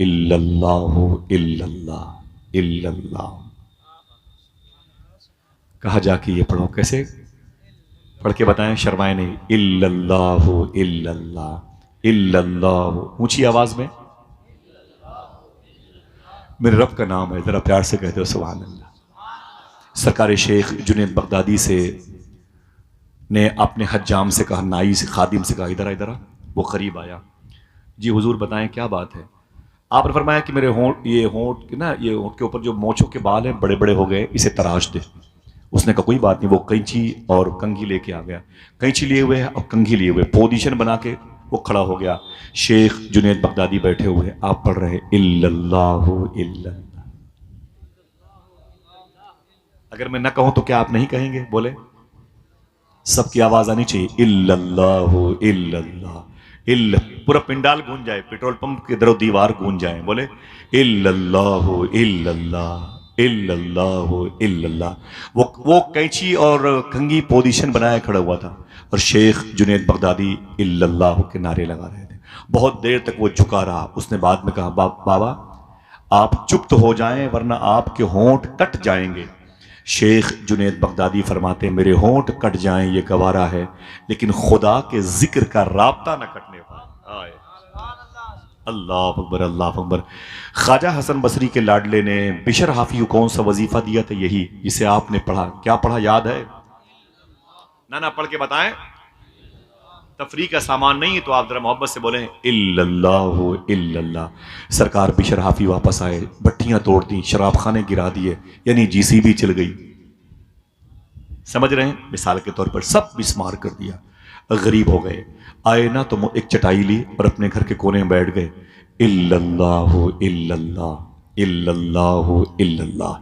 الا اللہ الا اللہ الا اللہ. کہا جا کے یہ پڑھو. کیسے پڑھ کے بتائیں؟ شرمائے نہیں. الا اللہ الا اللہ الا اللہ. اونچی آواز میں. میرے رب کا نام ہے، ذرا پیار سے کہتے ہو سبحان اللہ. سرکار شیخ جنید بغدادی سے نے اپنے حجام سے کہا، نائی سے، خادم سے کہا ادھر ادھر. وہ قریب آیا. جی حضور بتائیں کیا بات ہے؟ آپ نے فرمایا کہ میرے ہونٹ، یہ ہونٹ نا، یہ ہونٹ کے اوپر جو مونچھوں کے بال ہیں بڑے بڑے ہو گئے، اسے تراش دے. اس نے کہا کوئی بات نہیں. وہ قینچی اور کنگھی لے کے آ گیا. قینچی لیے ہوئے اور کنگھی لیے ہوئے، پوزیشن بنا کے وہ کھڑا ہو گیا. شیخ جنید بغدادی بیٹھے ہوئے، آپ پڑھ رہے الا اللہ الا اللہ. اگر میں نہ کہوں تو کیا آپ نہیں کہیں گے؟ بولے. سب کی آواز آنی چاہیے. الا اللہ الا اللہ الا. پورا پنڈال گونج جائے، پیٹرول پمپ کے در و دیوار گونج جائیں. بولے الا اللہ الا اللہ الا اللہ الا اللہ. وہ قینچی اور کنگھی پوزیشن بنائے کھڑا ہوا تھا اور شیخ جنید بغدادی الا اللہ کے نعرے لگا رہے تھے. بہت دیر تک وہ جھکا رہا. اس نے بعد میں کہا بابا آپ چپ تو ہو جائیں ورنہ آپ کے ہونٹ کٹ جائیں گے. شیخ جنید بغدادی فرماتے میرے ہونٹ کٹ جائیں یہ گوارا ہے، لیکن خدا کے ذکر کا رابطہ نہ کٹنے پائے. اللہ اکبر اللہ اکبر. خواجہ حسن بصری کے لاڈلے نے بشر حافی کو کون سا وظیفہ دیا تھا؟ یہی جسے آپ نے پڑھا. کیا پڑھا یاد ہے؟ نہ پڑھ کے بتائیں. تفریح کا سامان نہیں ہے تو آپ ذرا محبت سے بولیں الا اللہ الا اللہ. سرکار بشر حافی واپس آئے، بھٹیاں توڑ دیں، شراب خانے گرا دیے، یعنی جی سی بھی چل گئی. سمجھ رہے ہیں؟ مثال کے طور پر سب مسمار کر دیا. غریب ہو گئے. آئے نا تو ایک چٹائی لی اور اپنے گھر کے کونے میں بیٹھ گئے. الا اللہ الا اللہ الا اللہ الا اللہ.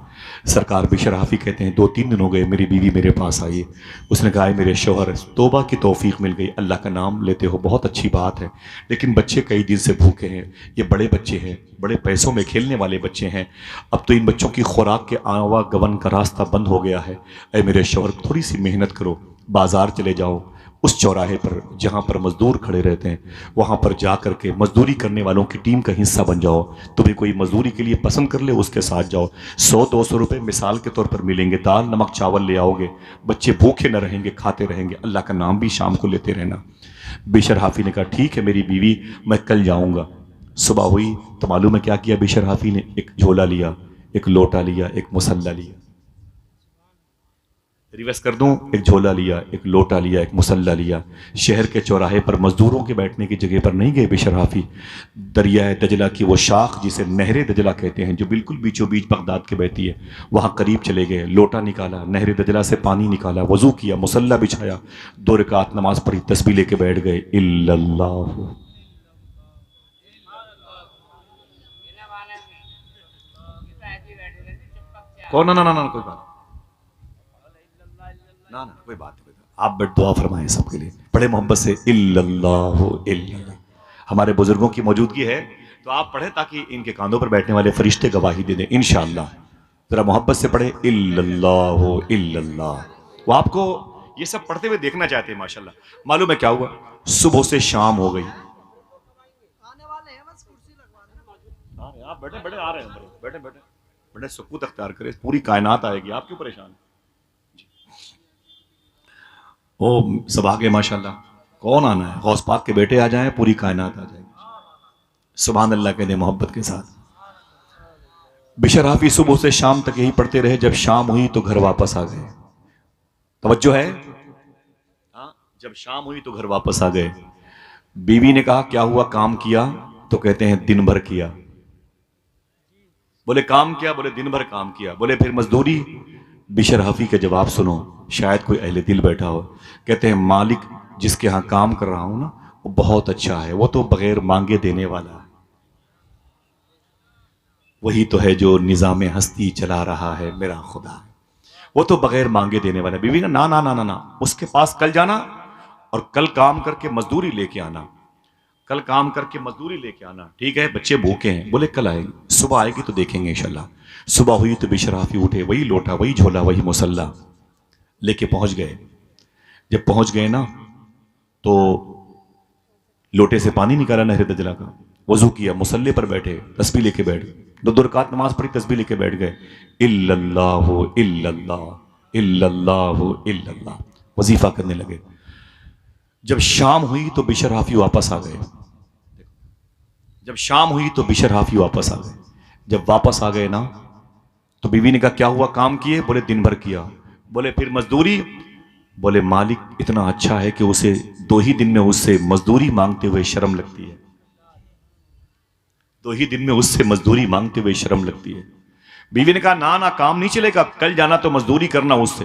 سرکار بشر حافی کہتے ہیں 2-3 دن ہو گئے میری بیوی میرے پاس آئی. اس نے کہا میرے شوہر توبہ کی توفیق مل گئی، اللہ کا نام لیتے ہو بہت اچھی بات ہے، لیکن بچے کئی دن سے بھوکے ہیں، یہ بڑے بچے ہیں، بڑے پیسوں میں کھیلنے والے بچے ہیں، اب تو ان بچوں کی خوراک کے آوا گون کا راستہ بند ہو گیا ہے. اے میرے شوہر تھوڑی سی محنت کرو، بازار چلے جاؤ، اس چوراہے پر جہاں پر مزدور کھڑے رہتے ہیں وہاں پر جا کر کے مزدوری کرنے والوں کی ٹیم کا حصہ بن جاؤ. تمہیں کوئی مزدوری کے لیے پسند کر لے اس کے ساتھ جاؤ. 100-200 روپے مثال کے طور پر ملیں گے، دال نمک چاول لے آؤ گے، بچے بھوکے نہ رہیں گے، کھاتے رہیں گے، اللہ کا نام بھی شام کو لیتے رہنا. بشر حافی نے کہا ٹھیک ہے میری بیوی میں کل جاؤں گا. صبح ہوئی تو معلوم ہے کیا کیا بشر حافی نے؟ ایک جھولا لیا، ایک لوٹا لیا، ایک مسلح لیا. ریورس کر دوں، ایک جھولا لیا، ایک لوٹا لیا، ایک مسلح لیا. شہر کے چوراہے پر مزدوروں کے بیٹھنے کی جگہ پر نہیں گئے بشر حافی. دریائے دجلہ کی وہ شاخ جسے نہر دجلہ کہتے ہیں جو بالکل بیچوں بیچ بغداد کے بہتی ہے، وہاں قریب چلے گئے. لوٹا نکالا، نہر دجلہ سے پانی نکالا، وضو کیا، مسلح بچھایا، 2 رکعت نماز پڑھی، تسبیح لے کے بیٹھ گئے. الا اللہ. کون؟ نہ کوئی بات نہ کوئی بات نہیں. آپ بیٹھ دعا فرمائیں سب کے لیے، بڑے محبت سے الا اللہ الا اللہ. ہمارے بزرگوں کی موجودگی ہے تو آپ پڑھیں تاکہ ان کے کاندھوں پر بیٹھنے والے فرشتے گواہی دے دیں انشاءاللہ. ذرا محبت سے پڑھیں الا اللہ الا اللہ. وہ آپ کو یہ سب پڑھتے ہوئے دیکھنا چاہتے ہیں ماشاءاللہ. معلوم ہے کیا ہوا؟ صبح سے شام ہو گئی. آپ بیٹھے بیٹھے آ رہے ہیں، بیٹھے بیٹھے بیٹھے سکوت اختیار کریں. پوری کائنات آئے گی، آپ کیوں پریشان ہیں؟ او سب آگے ماشاءاللہ. کون آنا ہے؟ غوث پاک کے بیٹے آ جائیں، پوری کائنات آ جائے گی. سبحان اللہ کہہ دیں محبت کے ساتھ. بشر حافی صبح سے شام تک یہی پڑھتے رہے. جب شام ہوئی تو گھر واپس آ گئے. توجہ ہے؟ جب شام ہوئی تو گھر واپس آ گئے. بیوی نے کہا کیا ہوا، کام کیا؟ تو کہتے ہیں دن بھر کیا. بولے کام کیا؟ بولے دن بھر کام کیا. بولے پھر مزدوری؟ بشر حافی کا جواب سنو، شاید کوئی اہل دل بیٹھا ہو. کہتے ہیں مالک جس کے ہاں کام کر رہا ہوں نا وہ بہت اچھا ہے، وہ تو بغیر مانگے دینے والا ہے. وہی تو ہے جو نظام ہستی چلا رہا ہے میرا خدا، وہ تو بغیر مانگے دینے والا ہے. بیوی نے نا نا نا نا نا، اس کے پاس کل جانا اور کل کام کر کے مزدوری لے کے آنا، کل کام کر کے مزدوری لے کے آنا. ٹھیک ہے بچے بھوکے ہیں. بولے کل آئے گی، صبح آئے گی تو دیکھیں گے انشاءاللہ. صبح ہوئی تو بشر حافی اٹھے، وہی لوٹا، وہی جھولا، وہی مسلح لے کے پہنچ گئے. جب پہنچ گئے نا تو لوٹے سے پانی نکالا نہر دجلہ کا، وضو کیا، مصلی پر بیٹھے، تسبیح لے کے بیٹھ گئے، دو رکعت نماز پڑھی، تسبیح لے کے بیٹھ گئے، الا اللہ الا اللہ الا اللہ الا اللہ، وظیفہ کرنے لگے۔ جب شام ہوئی تو بشر حافی واپس آ گئے، جب شام ہوئی تو بشر حافی واپس آ گئے۔ جب واپس آ گئے نا تو بیوی نے کہا کیا ہوا، کام کیے؟ بولے دن بھر کیا۔ بولے پھر مزدوری؟ بولے مالک اتنا اچھا ہے کہ اسے 2 ہی دن میں اس سے مزدوری مانگتے ہوئے شرم لگتی ہے، 2 ہی دن میں اس سے مزدوری مانگتے ہوئے شرم لگتی ہے۔ بیوی نے کہا نہ کام نہیں چلے گا، کل جانا تو مزدوری کرنا اس سے،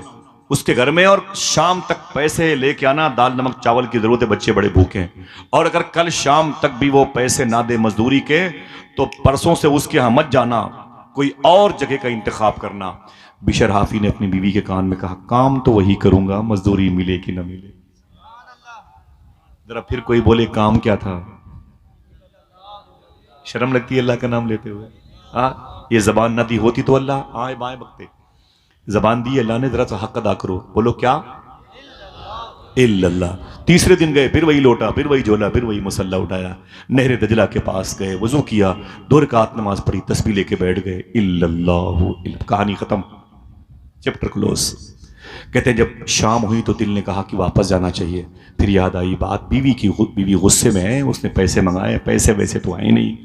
اس کے گھر میں، اور شام تک پیسے لے کے آنا، دال نمک چاول کی ضرورت ہے، بچے بڑے بھوکے ہیں، اور اگر کل شام تک بھی وہ پیسے نہ دے مزدوری کے تو پرسوں سے اس کے ہاں مت جانا، کوئی اور جگہ کا انتخاب کرنا۔ بشر حافی نے اپنی بیوی کے کان میں کہا کام تو وہی کروں گا، مزدوری ملے کہ نہ ملے۔ ذرا پھر کوئی بولے کام کیا تھا؟ شرم لگتی ہے اللہ کا نام لیتے ہوئے؟ یہ زبان نہ دی ہوتی تو اللہ آئے بائیں بکتے، زبان دی اللہ نے، ذرا سا حق ادا کرو، بولو کیا؟ الا اللہ۔ تیسرے دن گئے، پھر وہی لوٹا، پھر وہی جھولا، پھر وہی مصلی اٹھایا، نہر دجلہ کے پاس گئے، وضو کیا، 2 رکعت نماز پڑھی، تسبیح لے کے بیٹھ گئے، الا اللہ، کہانی ختم، چیپٹر کلوز۔ کہتے ہیں جب شام ہوئی تو دل نے کہا کہ واپس جانا چاہیے، پھر یاد آئی بات، بیوی غصے میں ہے، اس نے پیسے منگائے، پیسے ویسے تو آئے نہیں،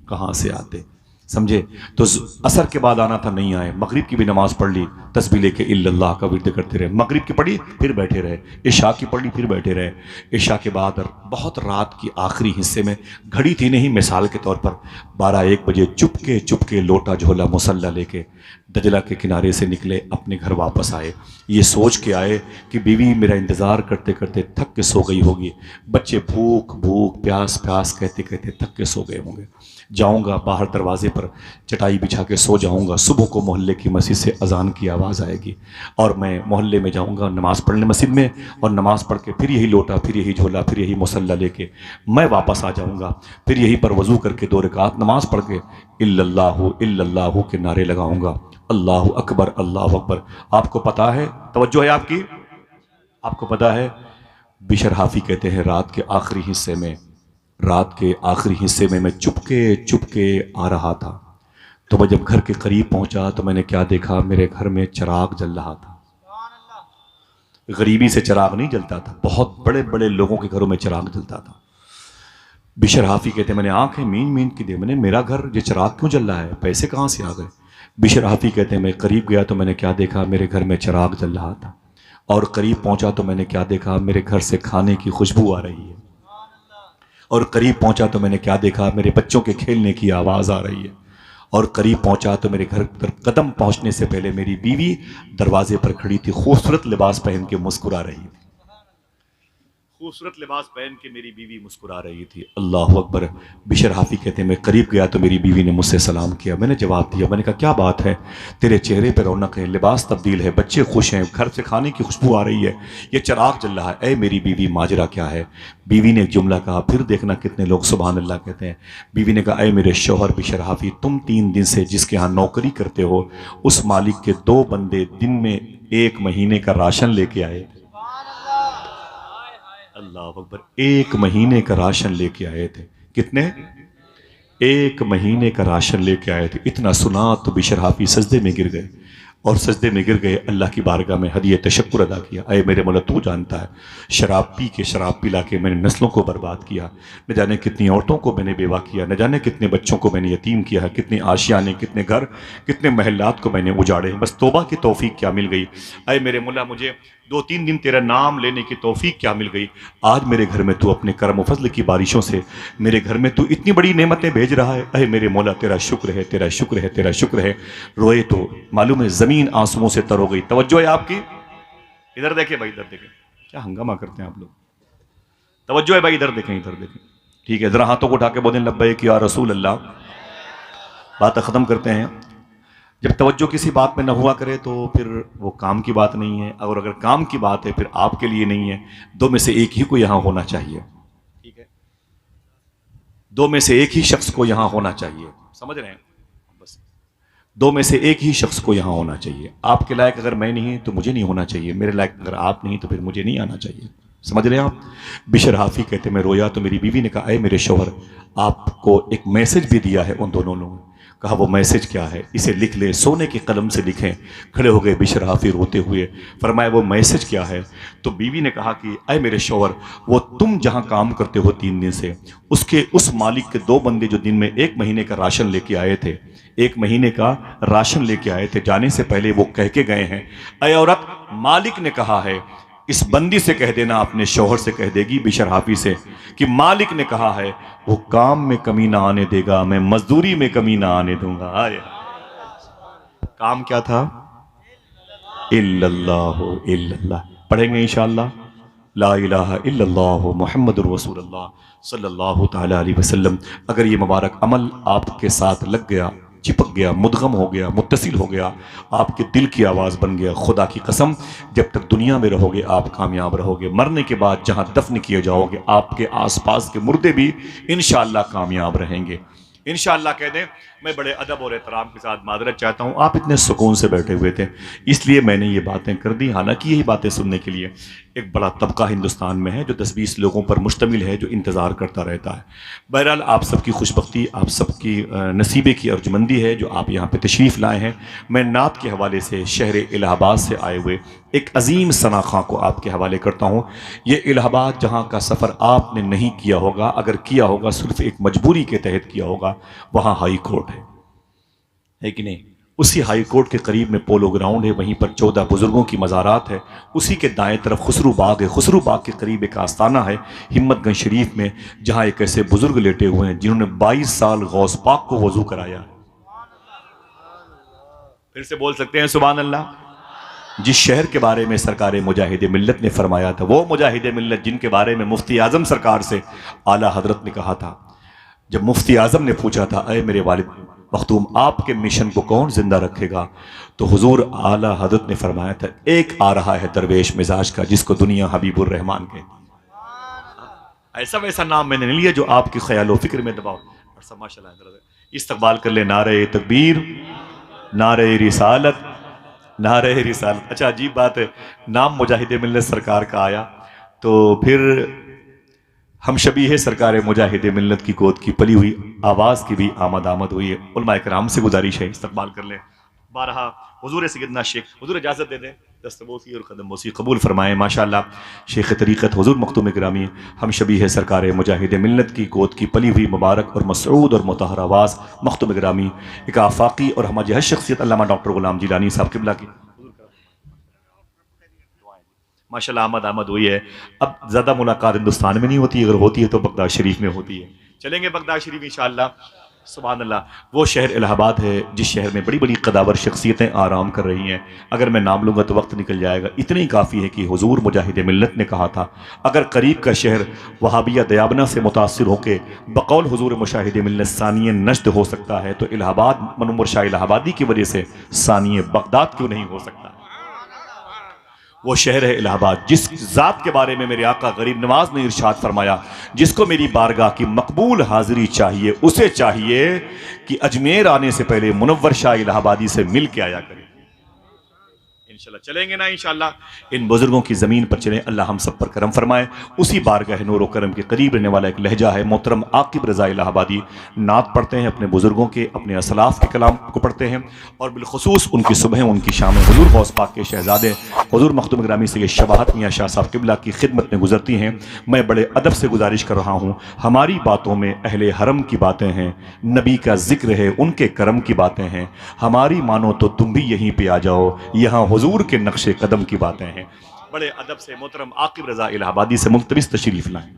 کہاں سے آتے، سمجھے؟ تو عصر کے بعد آنا تھا، نہیں آئے، مغرب کی بھی نماز پڑھ لی، تسبیح لے کے الا اللہ کا ورد کرتے رہے، مغرب کی پڑھی پھر بیٹھے رہے، عشاء کی پڑھی پھر بیٹھے رہے، عشاء کے بعد بہت رات کی آخری حصے میں، گھڑی تھی نہیں، مثال کے طور پر 12-1 بجے چپ کے لوٹا جھولا مصلی لے کے دجلہ کے کنارے سے نکلے، اپنے گھر واپس آئے، یہ سوچ کے آئے کہ بیوی میرا انتظار کرتے کرتے تھک کے سو گئی ہوگی، بچے بھوک پیاس کہتے کہتے تھک کے سو گئے ہوں گے، جاؤں گا باہر دروازے پر چٹائی بچھا کے سو جاؤں گا، صبح کو محلے کی مسجد سے اذان کی آواز آئے گی اور میں محلے میں جاؤں گا نماز پڑھنے مسجد میں، اور نماز پڑھ کے پھر یہی لوٹا، پھر یہی جھولا، پھر یہی مصلی لے کے میں واپس آ جاؤں گا، پھر یہی پر وضو کر کے 2 رکعت نماز پڑھ کے الا اللہ کے نعرے لگاؤں گا، اللہ اکبر اللہ اکبر۔ آپ کو پتا ہے، توجہ ہے آپ کی، آپ کو پتا ہے بشر حافی کہتے ہیں رات کے آخری حصے میں چپ کے آ رہا تھا، تو میں جب گھر کے قریب پہنچا تو میں نے کیا دیکھا، میرے گھر میں چراغ جل رہا تھا، غریبی سے چراغ نہیں جلتا تھا، بہت بڑے بڑے لوگوں کے گھروں میں چراغ جلتا تھا۔ بشر حافی کہتے ہیں میں نے آنکھیں مین کی دے، میں نے میرا گھر یہ چراغ کیوں جل رہا ہے، پیسے کہاں سے آ گئے؟ بشر حافی کہتے ہیں میں قریب گیا تو میں نے کیا دیکھا، میرے گھر میں چراغ جل رہا تھا، اور قریب پہنچا تو میں نے کیا دیکھا، میرے گھر سے کھانے کی خوشبو آ رہی ہے، اور قریب پہنچا تو میں نے کیا دیکھا، میرے بچوں کے کھیلنے کی آواز آ رہی ہے، اور قریب پہنچا تو میرے گھر پر قدم پہنچنے سے پہلے میری بیوی دروازے پر کھڑی تھی، خوبصورت لباس پہن کے مسکرا رہی تھی، خوبصورت لباس پہن کے میری بیوی مسکرا رہی تھی، اللہ اکبر۔ بشر حافی کہتے ہیں میں قریب گیا تو میری بیوی نے مجھ سے سلام کیا، میں نے جواب دیا، میں نے کہا کیا بات ہے، تیرے چہرے پہ رونق ہے، لباس تبدیل ہے، بچے خوش ہیں، گھر سے کھانے کی خوشبو آ رہی ہے، یہ چراغ جل رہا ہے، اے میری بیوی ماجرا کیا ہے؟ بیوی نے ایک جملہ کہا، پھر دیکھنا کتنے لوگ سبحان اللہ کہتے ہیں، بیوی نے کہا اے میرے شوہر بشر حافی، تم 3 دن سے جس کے ہاں نوکری کرتے ہو اس مالک کے 2 بندے دن میں 1 مہینے کا راشن لے کے آئے، اللہ اکبر، 1 مہینے کا راشن لے کے آئے تھے، کتنے؟ 1 مہینے کا راشن لے کے آئے تھے۔ اتنا سنا تو بشر حافی سجدے میں گر گئے، اور سجدے میں گر گئے، اللہ کی بارگاہ میں ہدیہ تشکر ادا کیا، اے میرے مولا تو جانتا ہے شراب پلا کے میں نے نسلوں کو برباد کیا، نہ جانے کتنی عورتوں کو میں نے بیوہ کیا، نہ جانے کتنے بچوں کو میں نے یتیم کیا ہے، کتنے آشیانے، کتنے گھر، کتنے محلات کو میں نے اجاڑے، بس توبہ کی توفیق کیا مل گئی، اے میرے مولا مجھے 2-3 دن تیرا نام لینے کی توفیق کیا مل گئی، آج میرے گھر میں تو اپنے کرم و فضل کی بارشوں سے میرے گھر میں تو اتنی بڑی نعمتیں بھیج رہا ہے، اے میرے مولا تیرا شکر ہے، تیرا شکر ہے، تیرا شکر ہے۔ روئے تو معلوم ہے زمین آنسوؤں سے تر ہو گئی۔ توجہ ہے آپ کی، ادھر دیکھیں بھائی، ادھر دیکھیں، کیا ہنگامہ کرتے ہیں آپ لوگ، توجہ ہے بھائی، ادھر دیکھیں، ادھر دیکھیں، ٹھیک ہے، ذرا ہاتھوں کو اٹھا کے بولیں لبیک یا رسول اللہ۔ بات ختم کرتے ہیں، جب توجہ کسی بات میں نہ ہوا کرے تو پھر وہ کام کی بات نہیں ہے، اور اگر کام کی بات ہے پھر آپ کے لیے نہیں ہے، 2 میں سے ایک ہی کو یہاں ہونا چاہیے، ٹھیک ہے، 2 میں سے ایک ہی شخص کو یہاں ہونا چاہیے، سمجھ رہے ہیں، بس 2 میں سے ایک ہی شخص کو یہاں ہونا چاہیے، آپ کے لائق اگر میں نہیں تو مجھے نہیں ہونا چاہیے، میرے لائق اگر آپ نہیں تو پھر مجھے نہیں آنا چاہیے، سمجھ رہے ہیں آپ؟ بشر حافی کہتے میں رویا تو میری بیوی نے کہا اے میرے شوہر آپ کو ایک میسج بھی دیا ہے ان دونوں نے. کہا وہ میسج کیا ہے؟ اسے لکھ لے، سونے کی قلم سے لکھیں. کھڑے ہو گئے بشر حافی روتے ہوئے. فرمایا وہ میسج کیا ہے؟ تو بیوی نے کہا کہ اے میرے شوہر وہ تم جہاں کام کرتے ہو 3 دن سے اس مالک کے 2 بندے جو دن میں 1 مہینے کا راشن لے کے آئے تھے، 1 مہینے کا راشن لے کے آئے تھے، جانے سے پہلے وہ کہہ کے گئے ہیں اے عورت مالک نے کہا ہے اس بندی سے کہہ دینا، اپنے شوہر سے کہہ دے گی بشر حافی سے کہ مالک نے کہا ہے وہ کام میں کمی نہ آنے دے گا، میں مزدوری میں کمی نہ آنے دوں گا. آئے کام کیا تھا؟ الا اللہ الا اللہ. پڑھیں گے انشاءاللہ لا الہ الا اللہ محمد رسول اللہ صلی اللہ تعالی علیہ وسلم. اگر یہ مبارک عمل آپ کے ساتھ لگ گیا، چپک گیا، مدغم ہو گیا، متصل ہو گیا، آپ کے دل کی آواز بن گیا، خدا کی قسم جب تک دنیا میں رہو گے آپ کامیاب رہو گے. مرنے کے بعد جہاں دفن کیے جاؤ گے آپ کے آس پاس کے مردے بھی انشاءاللہ کامیاب رہیں گے. انشاءاللہ کہہ دیں. میں بڑے ادب اور احترام کے ساتھ معذرت چاہتا ہوں، آپ اتنے سکون سے بیٹھے ہوئے تھے اس لیے میں نے یہ باتیں کر دی. حالانکہ یہی باتیں سننے کے لیے ایک بڑا طبقہ ہندوستان میں ہے جو 10-20 لوگوں پر مشتمل ہے جو انتظار کرتا رہتا ہے. بہرحال آپ سب کی خوش بختی، آپ سب کی نصیبے کی ارجمندی ہے جو آپ یہاں پہ تشریف لائے ہیں. میں نعت کے حوالے سے شہر الہ آباد سے آئے ہوئے ایک عظیم ثنا خاں کو آپ کے حوالے کرتا ہوں. یہ الہ آباد جہاں کا سفر آپ نے نہیں کیا ہوگا، اگر کیا ہوگا صرف ایک مجبوری کے تحت کیا ہوگا، وہاں ہائی کورٹ ہے کہ نہیں؟ اسی ہائی کورٹ کے قریب میں پولو گراؤنڈ ہے، وہیں پر 14 بزرگوں کی مزارات ہے. اسی کے دائیں طرف خسرو باغ ہے، خسرو باغ کے قریب ایک آستانہ ہے ہمت گنج شریف میں جہاں ایک ایسے بزرگ لیٹے ہوئے ہیں جنہوں نے 22 سال غوث پاک کو وضو کرایا. پھر سے بول سکتے ہیں سبحان اللہ. جس شہر کے بارے میں سرکار مجاہد ملت نے فرمایا تھا، وہ مجاہد ملت جن کے بارے میں مفتی اعظم سرکار سے اعلیٰ حضرت نے کہا تھا، جب مفتی اعظم نے پوچھا تھا اے میرے والد مختوم آپ کے مشن کو کون زندہ رکھے گا، تو حضور اعلیٰ حضرت نے فرمایا تھا ایک آ رہا ہے درویش مزاج کا جس کو دنیا حبیب الرحمان کہتی. ایسا ویسا نام میں نے نہیں لیا جو آپ کی خیال و فکر میں دباؤ. ماشاءاللہ استقبال کر لیں. نعرہ تکبیر، نعرہ رسالت، نعرہ رسالت. اچھا عجیب بات ہے، نام مجاہد ملت سرکار کا آیا تو پھر ہم شبیہ سرکار مجاہد ملت کی گود کی پلی ہوئی آواز کی بھی آمد ہوئی ہے. علماء کرام سے گزارش ہے استقبال کر لیں. بارہا حضور سیدنا شیخ، حضور اجازت دے دیں دست بوسی اور قدم بوسی قبول فرمائیں. ماشاءاللہ شیخ طریقت حضور مختوم گرامی ہم شبیہ سرکار مجاہد ملت کی گود کی پلی ہوئی مبارک اور مسعود اور مطہر آواز مختوم گرامی ایک آفاقی اور ہمہ جہت شخصیت علامہ ڈاکٹر غلام جیلانی صاحب قبلہ کی ماشاءاللہ آمد ہوئی ہے. اب زیادہ ملاقات ہندوستان میں نہیں ہوتی، اگر ہوتی ہے تو بغداد شریف میں ہوتی ہے. چلیں گے بغداد شریف انشاءاللہ. سبحان اللہ. وہ شہر الہ آباد ہے جس شہر میں بڑی بڑی قداور شخصیتیں آرام کر رہی ہیں. اگر میں نام لوں گا تو وقت نکل جائے گا. اتنی کافی ہے کہ حضور مجاہد ملت نے کہا تھا اگر قریب کا شہر وہابیہ دیابنہ سے متاثر ہو کے بقول حضور مجاہد ملت ثانی نشد ہو سکتا ہے تو الہ آباد منور شاہ الہ آبادی کی وجہ سے ثانی بغداد کیوں نہیں ہو سکتا؟ وہ شہر ہے الہ آباد جس ذات کے بارے میں میرے آقا غریب نواز نے ارشاد فرمایا جس کو میری بارگاہ کی مقبول حاضری چاہیے اسے چاہیے کہ اجمیر آنے سے پہلے منور شاہ الہ آبادی سے مل کے آیا کرے. انشاءاللہ چلیں گے نا انشاءاللہ. ان بزرگوں کی زمین پر چلیں، اللہ ہم سب پر کرم فرمائے. اسی بارگاہ نور و کرم کے قریب رہنے والا ایک لہجہ ہے محترم عاقب رضا الہ آبادی. نعت پڑھتے ہیں اپنے بزرگوں کے، اپنے اسلاف کے کلام کو پڑھتے ہیں اور بالخصوص ان کی صبح ان کی شامیں حضور غوث پاک کے شہزادے حضور مختوم گرامی سے یہ شباہت میاں شاہ صاحب قبلہ کی خدمت میں گزرتی ہیں. میں بڑے ادب سے گزارش کر رہا ہوں، ہماری باتوں میں اہل حرم کی باتیں ہیں، نبی کا ذکر ہے، ان کے کرم کی باتیں ہیں. ہماری مانو تو تم بھی یہیں پہ آ جاؤ، یہاں حضور کے نقش قدم کی باتیں ہیں. بڑے ادب سے محترم عاقب رضا الہ آبادی سے ملتمس تشریف لائیں.